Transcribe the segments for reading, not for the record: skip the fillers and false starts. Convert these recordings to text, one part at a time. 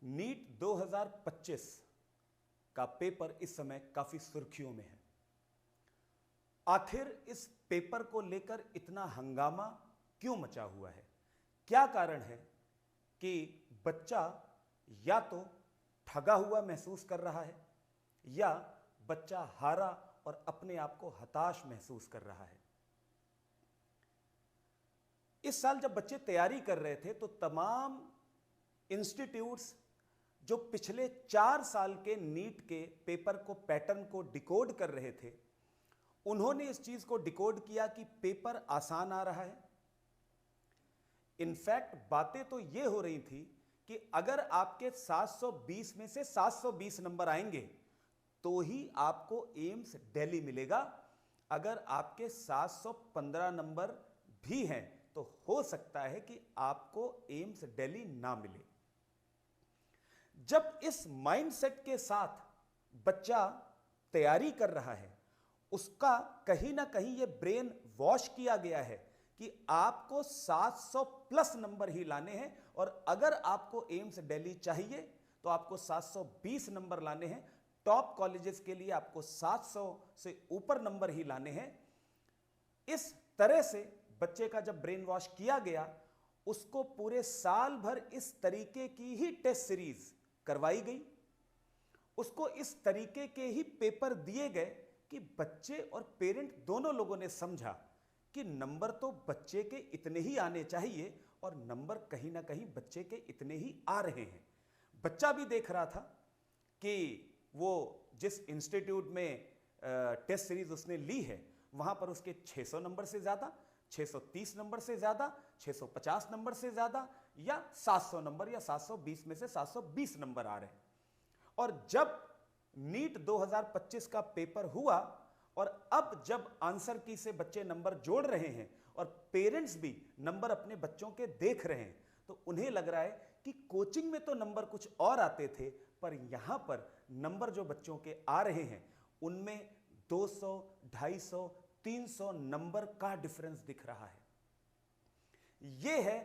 NEET 2025 का paper इस समय काफी सुर्खियों में है। आखिर इस पेपर को लेकर इतना हंगामा क्यों मचा हुआ है? क्या कारण है कि बच्चा या तो ठगा हुआ महसूस कर रहा है या बच्चा हारा और अपने आप को हताश महसूस कर रहा है। इस साल जब बच्चे तैयारी कर रहे थे तो तमाम इंस्टीट्यूट्स जो पिछले 4 साल के नीट के पेपर को पैटर्न को डिकोड कर रहे थे, उन्होंने इस चीज को डिकोड किया कि पेपर आसान आ रहा है। इनफैक्ट बातें तो यह हो रही थी कि अगर आपके 720 में से 720 नंबर आएंगे तो ही आपको एम्स दिल्ली मिलेगा। अगर आपके 715 नंबर भी हैं तो हो सकता है कि आपको एम्स दिल्ली ना मिले। जब इस माइंडसेट के साथ बच्चा तैयारी कर रहा है, उसका कहीं ना कहीं यह ब्रेन वॉश किया गया है कि आपको 700 प्लस नंबर ही लाने हैं और अगर आपको एम्स दिल्ली चाहिए तो आपको 720 नंबर लाने हैं। टॉप कॉलेजेस के लिए आपको 700 से ऊपर नंबर ही लाने हैं। इस तरह से बच्चे का जब ब्रेन वॉश किया गया, उसको पूरे साल भर इस तरीके की ही टेस्ट सीरीज करवाई गई, उसको इस तरीके के ही पेपर दिए गए कि बच्चे और पेरेंट दोनों लोगों ने समझा कि नंबर तो बच्चे के इतने ही आने चाहिए और नंबर कहीं ना कहीं बच्चे के इतने ही आ रहे हैं। बच्चा भी देख रहा था कि वो जिस इंस्टीट्यूट में टेस्ट सीरीज उसने ली है वहां पर उसके 600 नंबर से ज्यादा, 630 नंबर से ज्यादा, 650 नंबर से ज्यादा या 700 नंबर या 720 में से 720 नंबर आ रहे हैं। और जब नीट 2025 का पेपर हुआ और अब जब आंसर की से बच्चे नंबर जोड़ रहे हैं और पेरेंट्स भी नंबर अपने बच्चों के देख रहे हैं, तो उन्हें लग रहा है कि कोचिंग में तो नंबर कुछ और आते थे, पर यहां पर नंबर जो बच्चों के आ रहे हैं उनमें 200, 250, 300 नंबर का डिफरेंस दिख रहा है। यह है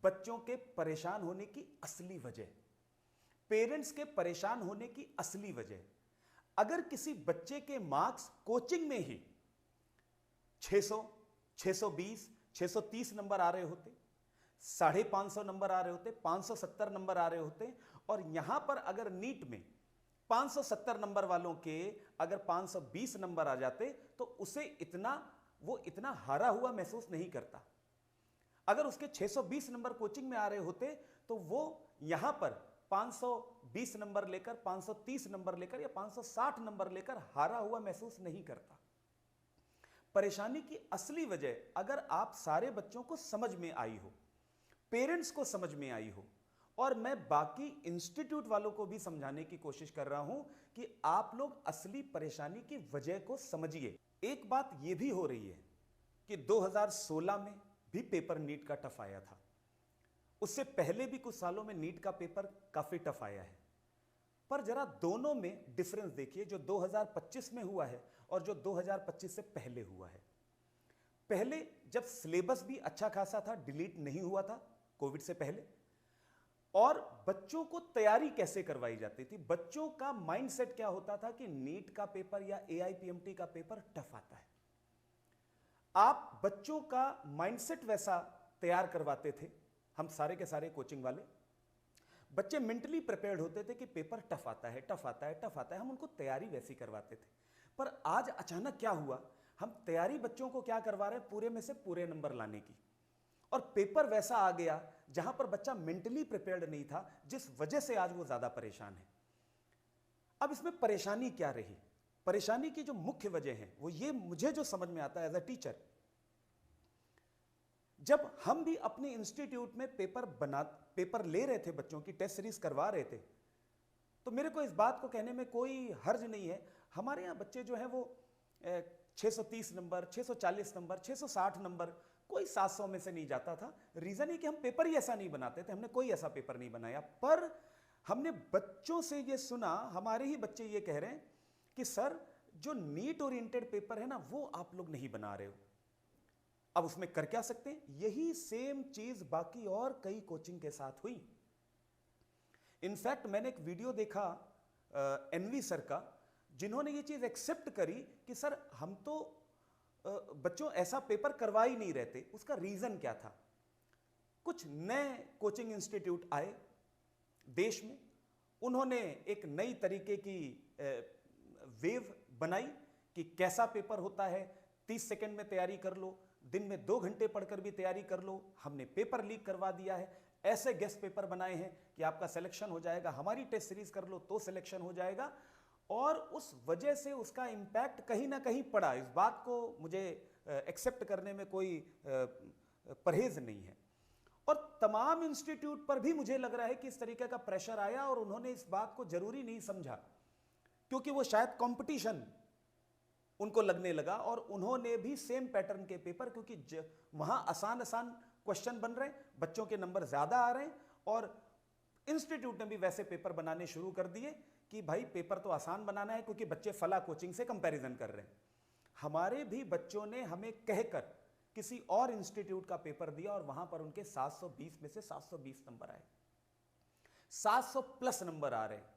बच्चों के परेशान होने की असली वजह, पेरेंट्स के परेशान होने की असली वजह। अगर किसी बच्चे के मार्क्स कोचिंग में ही 600, 620, 630 नंबर आ रहे होते, 550 नंबर आ रहे होते, 570 नंबर आ रहे होते और यहां पर अगर नीट में 570 नंबर वालों के अगर 520 नंबर आ जाते तो उसे वो इतना हारा हुआ महसूस नहीं करता। अगर उसके 620 नंबर कोचिंग में आ रहे होते तो वो यहां पर 520 नंबर लेकर, 530 नंबर लेकर या 560 नंबर लेकर हारा हुआ महसूस नहीं करता। परेशानी की असली वजह अगर आप सारे बच्चों को समझ में आई हो, पेरेंट्स को समझ में आई हो, और मैं बाकी इंस्टीट्यूट वालों को भी समझाने की कोशिश कर रहा हूं कि आप लोग असली परेशानी की वजह को समझिए। एक बात यह भी हो रही है कि 2016 में भी पेपर नीट का टफ आया था, उससे पहले भी कुछ सालों में नीट का पेपर काफी टफ आया है, पर जरा दोनों में डिफरेंस देखिए, जो 2025 में हुआ है और जो 2025 से पहले हुआ है। पहले जब सिलेबस भी अच्छा खासा था, डिलीट नहीं हुआ था कोविड से पहले, और बच्चों को तैयारी कैसे करवाई जाती थी, बच्चों का माइंडसेट क्या होता था कि नीट का पेपर या एआईपीएमटी का पेपर टफ आता है। आप बच्चों का माइंडसेट वैसा तैयार करवाते थे, हम सारे के सारे कोचिंग वाले बच्चे मेंटली प्रिपेयर्ड होते थे कि पेपर टफ आता है, टफ आता है, टफ आता है, हम उनको तैयारी वैसी करवाते थे। पर आज अचानक क्या हुआ, हम तैयारी बच्चों को क्या करवा रहे हैं, पूरे में से पूरे नंबर लाने की, और पेपर वैसा आ गया जहां पर बच्चा मेंटली प्रिपेयर्ड नहीं था, जिस वजह से आज वो ज्यादा परेशान है। अब इसमें परेशानी क्या रही? परेशानी की जो मुख्य वजह है वो ये मुझे जो समझ में आता है एज अ टीचर, जब हम भी अपने इंस्टीट्यूट में पेपर ले रहे थे, बच्चों की टेस्ट सीरीज करवा रहे थे, तो मेरे को इस बात को कहने में कोई हर्ज नहीं है। हमारे यहां बच्चे जो हैं वो 630 नंबर, 640 नंबर, 660 नंबर, कोई 700 में से नहीं जाता था। रीजन है कि हम पेपर ही ऐसा नहीं बनाते थे, हमने कोई ऐसा पेपर नहीं बनाया। पर हमने बच्चों से ये सुना, हमारे ही बच्चे ये कह रहे हैं कि सर जो नीट ओरिएंटेड पेपर है ना, वो आप लोग नहीं बना रहे हो। अब उसमें कर क्या सकते हैं? यही सेम चीज बाकी और कई कोचिंग के साथ हुई। इनफैक्ट मैंने एक वीडियो देखा एनवी सर का, जिन्होंने ये चीज एक्सेप्ट करी कि सर हम तो बच्चों ऐसा पेपर करवा ही नहीं रहते। उसका रीजन क्या था? कुछ नए कोचिंग इंस्टीट्यूट आए देश में, उन्होंने एक नई तरीके की वेव बनाई कि कैसा पेपर होता है, 30 सेकंड में तैयारी कर लो, दिन में 2 घंटे पढ़कर भी तैयारी कर लो। हमने पेपर लीक करवा दिया है, ऐसे गेस्ट पेपर बनाए हैं कि आपका सिलेक्शन हो जाएगा, हमारी टेस्ट सीरीज कर लो तो सिलेक्शन हो जाएगा। और उस वजह से उसका इंपैक्ट कहीं ना कहीं पड़ा। इस बात को मुझे एक्सेप्ट करने में कोई परहेज नहीं है। और तमाम इंस्टीट्यूट पर भी मुझे लग रहा है कि इस तरीके का प्रेशर आया और उन्होंने इस बात को जरूरी नहीं समझा, क्योंकि वो शायद कंपटीशन उनको लगने लगा और उन्होंने भी सेम पैटर्न के पेपर, क्योंकि वहां आसान आसान क्वेश्चन बन रहे हैं, बच्चों के नंबर ज्यादा आ रहे हैं, और इंस्टीट्यूट ने भी वैसे पेपर बनाने शुरू कर दिए कि भाई पेपर तो आसान बनाना है क्योंकि बच्चे फला कोचिंग से कंपैरिजन कर रहे हैं। हमारे भी बच्चों ने हमें कहकर किसी और इंस्टीट्यूट का पेपर दिया और वहां पर उनके 720 में से 720 नंबर आए, 700 प्लस नंबर आ रहे हैं।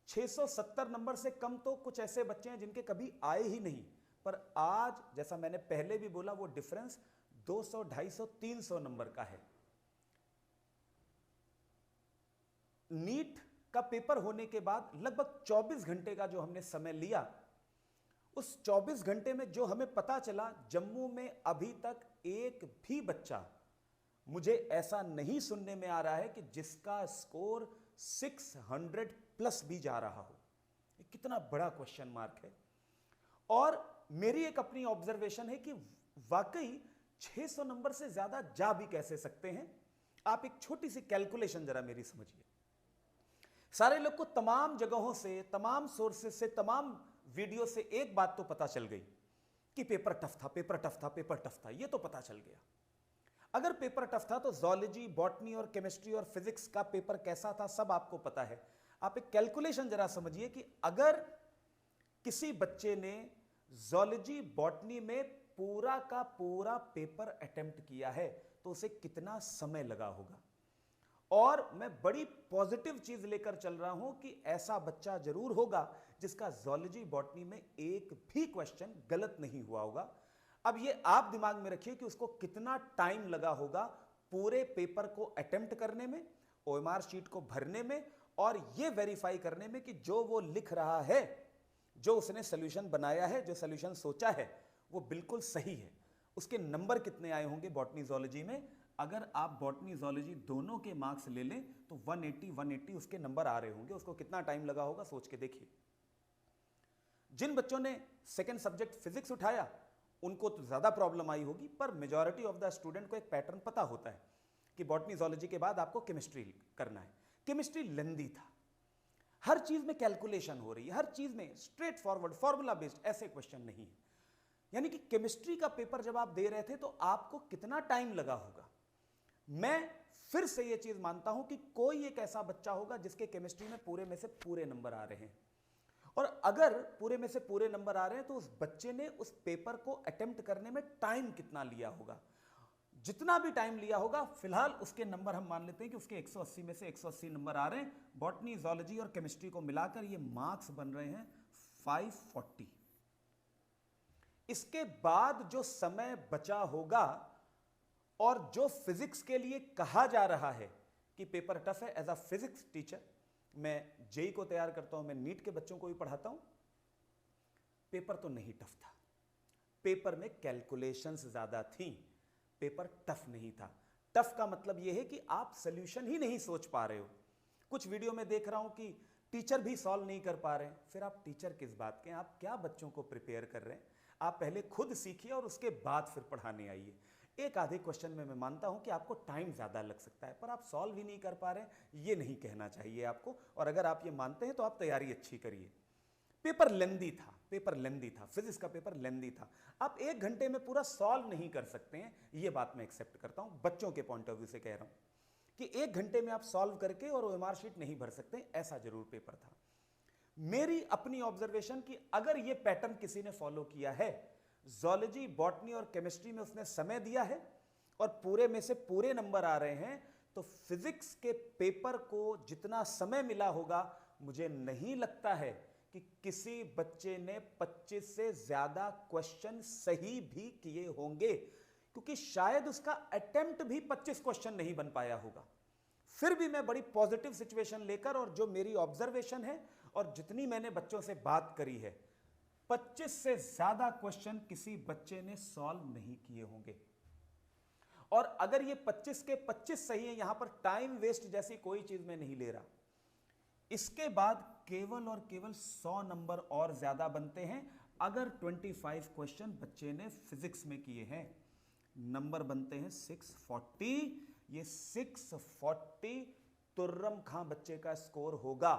670 नंबर से कम तो कुछ ऐसे बच्चे हैं जिनके कभी आए ही नहीं। पर आज जैसा मैंने पहले भी बोला, वो डिफरेंस 200, 250, 300 नंबर का है। नीट का पेपर होने के बाद लगभग 24 घंटे का जो हमने समय लिया, उस 24 घंटे में जो हमें पता चला, जम्मू में अभी तक एक भी बच्चा, मुझे ऐसा नहीं सुनने में आ रहा है कि जिसका स्कोर 600 प्लस भी जा रहा हो। ये कितना बड़ा क्वेश्चन मार्क है। और मेरी एक अपनी ऑब्जर्वेशन है कि वाकई 600 नंबर से ज्यादा जा भी कैसे सकते हैं। आप एक छोटी सी कैलकुलेशन जरा मेरी समझिए। सारे लोग को तमाम जगहों से, तमाम सोर्सेस से, तमाम वीडियो से एक बात तो पता चल गई कि पेपर टफ था, पेपर टफ था, पेपर टफ था। ये तो पता चल गया। अगर पेपर टफ था तो जूलॉजी, बॉटनी और केमिस्ट्री और फिजिक्स का पेपर कैसा था सब आपको पता है। आप एक कैलकुलेशन जरा समझिए कि अगर किसी बच्चे ने जूलॉजी, बॉटनी में पूरा का पूरा पेपर अटेम्प्ट किया है तो उसे कितना समय लगा होगा। और मैं बड़ी पॉजिटिव चीज लेकर चल रहा हूं कि ऐसा बच्चा जरूर होगा जिसका जूलॉजी, बॉटनी में एक भी क्वेश्चन गलत नहीं हुआ होगा। अब ये आप दिमाग में रखिए कि उसको कितना टाइम लगा होगा पूरे पेपर को अटेम्प्ट करने में, ओएमआर शीट को भरने में, और ये वेरीफाई करने में कि जो वो लिख रहा है, जो उसने सोल्यूशन बनाया है, जो सोल्यूशन सोचा है, वो बिल्कुल सही है। उसके नंबर कितने आए होंगे बॉटनी, जूलॉजी में? अगर आप बॉटनी, जूलॉजी दोनों के मार्क्स ले लें तो 180 उसके नंबर आ रहे होंगे। उसको कितना टाइम लगा होगा सोच के देखिए। जिन बच्चों ने सेकंड सब्जेक्ट फिजिक्स उठाया उनको तो ज्यादा प्रॉब्लम आई होगी, पर मेजॉरिटी ऑफ द स्टूडेंट को एक पैटर्न पता होता है कि बॉटनी, जूलॉजी के बाद आपको केमिस्ट्री करना है। केमिस्ट्री लेंदी था, हर चीज में कैलकुलेशन हो रही है, हर चीज में स्ट्रेट फॉरवर्ड, फॉर्मूला बेस्ड, ऐसे क्वेश्चन नहीं है। यानी कि केमिस्ट्री का पेपर जब आप दे रहे थे तो आपको कितना टाइम लगा होगा। मैं फिर से यह चीज मानता हूं कि कोई एक ऐसा बच्चा होगा जिसके केमिस्ट्री में पूरे में से पूरे नंबर आ रहे हैं, और अगर पूरे में से पूरे नंबर आ रहे हैं तो उस बच्चे ने उस पेपर को अटेम्प्ट करने में टाइम कितना लिया होगा। जितना भी टाइम लिया होगा, फिलहाल उसके नंबर हम मान लेते हैं कि उसके 180 में से 180 नंबर आ रहे हैं। बॉटनी, जूलॉजी और केमिस्ट्री को मिलाकर ये मार्क्स बन रहे हैं 540। इसके बाद जो समय बचा होगा और जो फिजिक्स के लिए कहा जा रहा है कि पेपर टफ है, एज अ फिजिक्स टीचर मैं जेई को तैयार करता हूं, मैं नीट के बच्चों को भी पढ़ाता हूं, पेपर तो नहीं टफ था। पेपर में कैलकुलेशंस ज्यादा थी, पेपर टफ नहीं था। टफ का मतलब यह है कि आप सॉल्यूशन ही नहीं सोच पा रहे हो। कुछ वीडियो में देख रहा हूं कि टीचर भी सॉल्व नहीं कर पा रहे हैं। फिर आप टीचर किस बात के, आप क्या बच्चों को प्रिपेयर कर रहे हैं? आप पहले खुद सीखिए और उसके बाद फिर पढ़ाने आइए। एक आधे क्वेश्चन में मैं मानता हूं कि आपको टाइम ज्यादा लग सकता है, पर आप सॉल्व ही नहीं कर पा रहे हैं, ये नहीं कहना चाहिए आपको। और अगर आप ये मानते हैं तो आप तैयारी अच्छी करिए। पेपर लेंदी था, पेपर लेंदी था, फिजिक्स का पेपर लेंदी था। आप 1 घंटे में पूरा सॉल्व नहीं कर सकते हैं, ये बात मैं एक्सेप्ट करता हूं। बच्चों के पॉइंट ऑफ व्यू से कह रहा हूं कि 1 घंटे में आप सॉल्व करके और ओएमआर शीट नहीं भर सकते, ऐसा जरूर पेपर था। मेरी अपनी ऑब्जर्वेशन कि अगर ये पैटर्न किसी ने फॉलो किया है, जूलॉजी, बॉटनी और केमिस्ट्री में उसने समय दिया है और पूरे में से पूरे नंबर आ रहे हैं, तो फिजिक्स के पेपर को जितना समय मिला होगा, मुझे नहीं लगता है कि किसी बच्चे ने 25 से ज्यादा क्वेश्चन सही भी किए होंगे, क्योंकि शायद उसका अटेम्प्ट भी 25 क्वेश्चन नहीं बन पाया होगा। फिर भी मैं बड़ी पॉजिटिव सिचुएशन लेकर, और जो मेरी ऑब्जर्वेशन है और जितनी मैंने बच्चों से बात करी है, 25 से ज्यादा क्वेश्चन किसी बच्चे ने सॉल्व नहीं किए होंगे। और अगर ये 25 के 25 सही है, यहां पर टाइम वेस्ट जैसी कोई चीज मैं नहीं ले रहा, इसके बाद केवल और केवल 100 नंबर और ज्यादा बनते हैं अगर 25 क्वेश्चन बच्चे ने फिजिक्स में किए हैं। नंबर बनते हैं 640। ये 640 तुर्रम खां बच्चे का स्कोर होगा।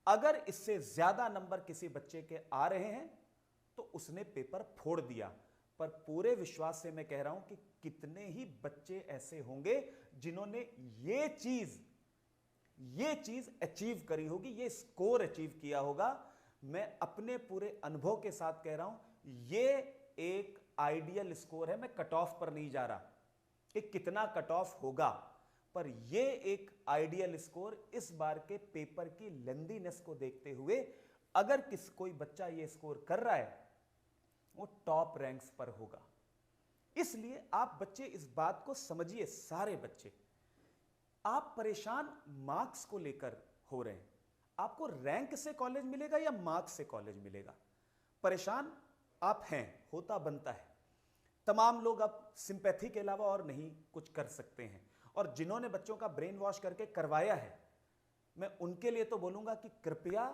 अगर इससे ज्यादा नंबर किसी बच्चे के आ रहे हैं तो उसने पेपर फोड़ दिया। पर पूरे विश्वास से मैं कह रहा हूं कि कितने ही बच्चे ऐसे होंगे जिन्होंने ये चीज अचीव करी होगी, ये स्कोर अचीव किया होगा। मैं अपने पूरे अनुभव के साथ कह रहा हूं, ये एक आइडियल स्कोर है। मैं कट ऑफ पर नहीं जा रहा कि कितना कट ऑफ होगा, पर यह एक आइडियल स्कोर इस बार के पेपर की लेंथीनेस को देखते हुए, अगर कोई बच्चा यह स्कोर कर रहा है, वो टॉप रैंक्स पर होगा। इसलिए आप बच्चे इस बात को समझिए, सारे बच्चे, आप परेशान मार्क्स को लेकर हो रहे हैं। आपको रैंक से कॉलेज मिलेगा या मार्क्स से कॉलेज मिलेगा, परेशान आप हैं, होता बनता है। तमाम लोग अब सिंपैथी के अलावा और नहीं कुछ कर सकते हैं, और जिन्होंने बच्चों का ब्रेन वॉश करके करवाया है, मैं उनके लिए तो बोलूंगा कि कृपया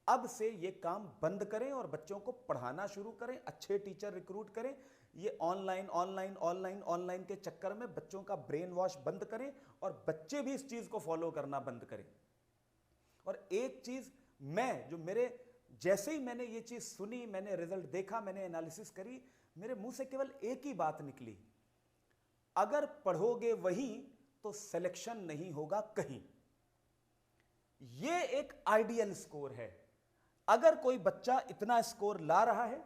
अब से ये काम बंद करें और बच्चों को पढ़ाना शुरू करें, अच्छे टीचर रिक्रूट करें। ये ऑनलाइन के चक्कर में बच्चों का ब्रेन वॉश बंद करें, और बच्चे भी इस चीज को फॉलो करना बंद करें। और एक चीज जो मेरे जैसे ही मैंने ये चीज सुनी, मैंने रिजल्ट देखा, मैंने एनालिसिस करी, मेरे मुंह से केवल एक ही बात निकली, अगर पढ़ोगे वहीं तो सिलेक्शन नहीं होगा कहीं। यह एक आइडियल स्कोर है। अगर कोई बच्चा इतना स्कोर ला रहा है,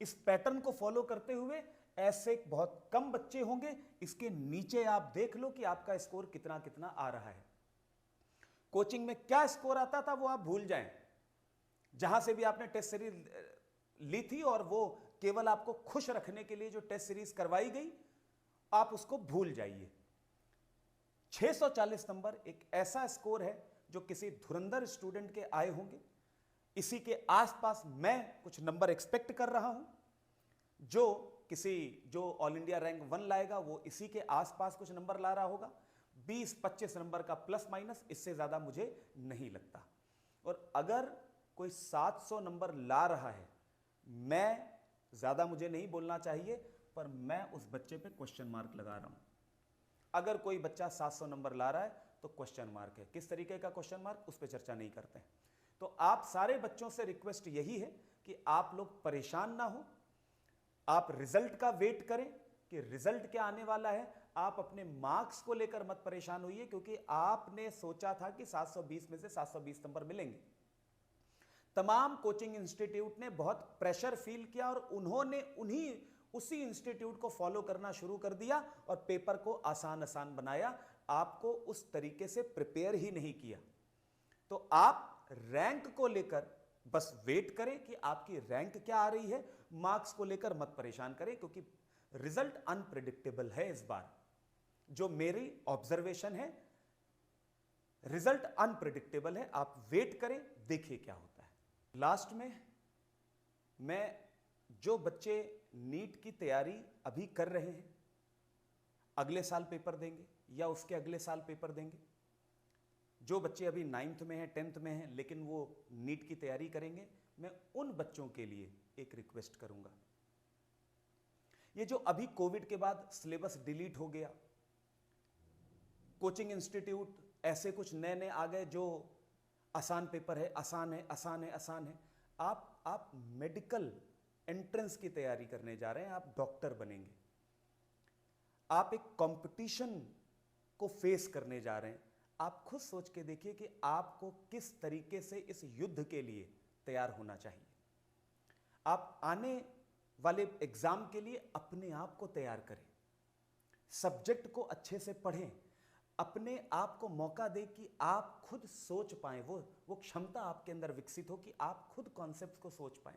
इस पैटर्न को फॉलो करते हुए, ऐसे बहुत कम बच्चे होंगे। इसके नीचे आप देख लो कि आपका स्कोर कितना कितना आ रहा है। कोचिंग में क्या स्कोर आता था वो आप भूल जाएं, जहां से भी आपने टेस्ट सीरीज ली थी, और वो केवल आपको खुश रखने के लिए जो टेस्ट सीरीज करवाई गई, आप उसको भूल जाइए। 640 नंबर एक ऐसा स्कोर है जो किसी धुरंधर स्टूडेंट के आए होंगे। इसी के आसपास मैं कुछ नंबर एक्सपेक्ट कर रहा हूं। जो ऑल इंडिया रैंक 1 लाएगा वो इसी के आसपास कुछ नंबर ला रहा होगा। 20-25 नंबर का प्लस माइनस, इससे ज्यादा मुझे नहीं लगता। और अगर कोई 700 नंबर ला रहा है, मैं ज्यादा मुझे नहीं बोलना चाहिए, पर मैं उस बच्चे पे क्वेश्चन मार्क लगा रहा हूं। अगर कोई बच्चा 700 नंबर ला रहा है तो क्वेश्चन मार्क है। किस तरीके का क्वेश्चन मार्क, उस पर चर्चा नहीं करते हैं। तो आप सारे बच्चों से रिक्वेस्ट यही है कि आप लोग परेशान ना हो, आप रिजल्ट का वेट करें कि रिजल्ट क्या आने वाला है। आप अपने मार्क्स को लेकर मत परेशान होइए, क्योंकि आपने सोचा था कि 720 में से 720 नंबर मिलेंगे। तमाम कोचिंग इंस्टीट्यूट ने बहुत प्रेशर फील किया, और उन्होंने उसी इंस्टीट्यूट को फॉलो करना शुरू कर दिया और पेपर को आसान बनाया। आपको उस तरीके से प्रिपेयर ही नहीं किया। तो आप रैंक को लेकर बस वेट करें कि आपकी रैंक क्या आ रही है। मार्क्स को लेकर मत परेशान करें, क्योंकि रिजल्ट अनप्रेडिक्टेबल है इस बार। जो मेरी ऑब्जर्वेशन है, रिजल्ट अनप्रेडिक्टेबल है। आप वेट करें, देखिए क्या होता है। लास्ट में मैं जो बच्चे नीट की तैयारी अभी कर रहे हैं, अगले साल पेपर देंगे या उसके अगले साल पेपर देंगे, जो बच्चे अभी 9th में हैं, 10th में हैं, लेकिन वो नीट की तैयारी करेंगे, मैं उन बच्चों के लिए एक रिक्वेस्ट करूंगा। ये जो अभी कोविड के बाद सिलेबस डिलीट हो गया, कोचिंग इंस्टीट्यूट ऐसे कुछ नए नए आ गए जो आसान पेपर है, आसान है। आप मेडिकल एंट्रेंस की तैयारी करने जा रहे हैं, आप डॉक्टर बनेंगे, आप एक कंपटीशन को फेस करने जा रहे हैं। आप खुद सोच के देखिए कि आपको किस तरीके से इस युद्ध के लिए तैयार होना चाहिए। आप आने वाले एग्जाम के लिए अपने आप को तैयार करें, सब्जेक्ट को अच्छे से पढ़ें, अपने आप को मौका दें कि आप खुद सोच पाएं, वो क्षमता आपके अंदर विकसित हो कि आप खुद कॉन्सेप्ट्स को सोच पाएं,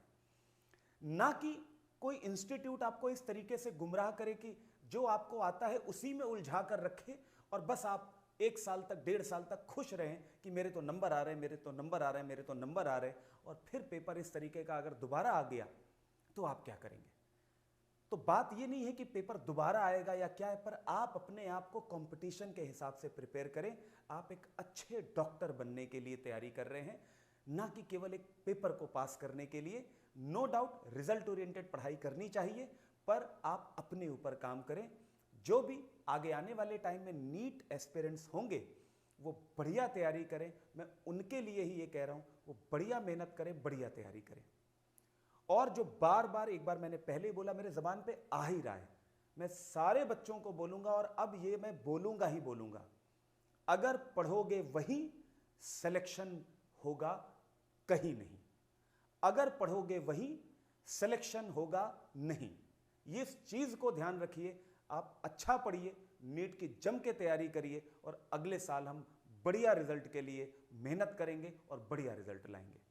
ना कि कोई इंस्टीट्यूट आपको इस तरीके से गुमराह करे कि जो आपको आता है उसी में उलझा कर रखे और बस आप 1 साल तक 1.5 साल तक खुश रहें कि मेरे तो नंबर आ रहे हैं, मेरे तो नंबर आ रहे हैं, मेरे तो नंबर आ रहे हैं, और फिर पेपर इस तरीके का अगर दोबारा आ गया तो आप क्या करेंगे। तो बात ये नहीं है कि पेपर दोबारा आएगा या क्या है, पर आप अपने आप को कंपटीशन के हिसाब से प्रिपेयर करें। आप एक अच्छे डॉक्टर बनने के लिए तैयारी कर रहे हैं, ना कि केवल एक पेपर को पास करने के लिए। नो डाउट रिजल्ट ओरिएंटेड पढ़ाई करनी चाहिए, पर आप अपने ऊपर काम करें। जो भी आगे आने वाले टाइम में नीट एस्पिरेंट्स होंगे वो बढ़िया तैयारी करें। मैं उनके लिए ही ये कह रहा हूं, वो बढ़िया मेहनत करें, बढ़िया तैयारी करें। और जो बार बार, एक बार मैंने पहले बोला, मेरे जबान पे आ ही रहा है, मैं सारे बच्चों को बोलूंगा और अब ये मैं बोलूंगा ही बोलूंगा, अगर पढ़ोगे वही सिलेक्शन होगा, कहीं नहीं। अगर पढ़ोगे वही सिलेक्शन होगा नहीं। ये इस चीज को ध्यान रखिए। आप अच्छा पढ़िए, नीट की जम के तैयारी करिए और अगले साल हम बढ़िया रिजल्ट के लिए मेहनत करेंगे और बढ़िया रिजल्ट लाएंगे।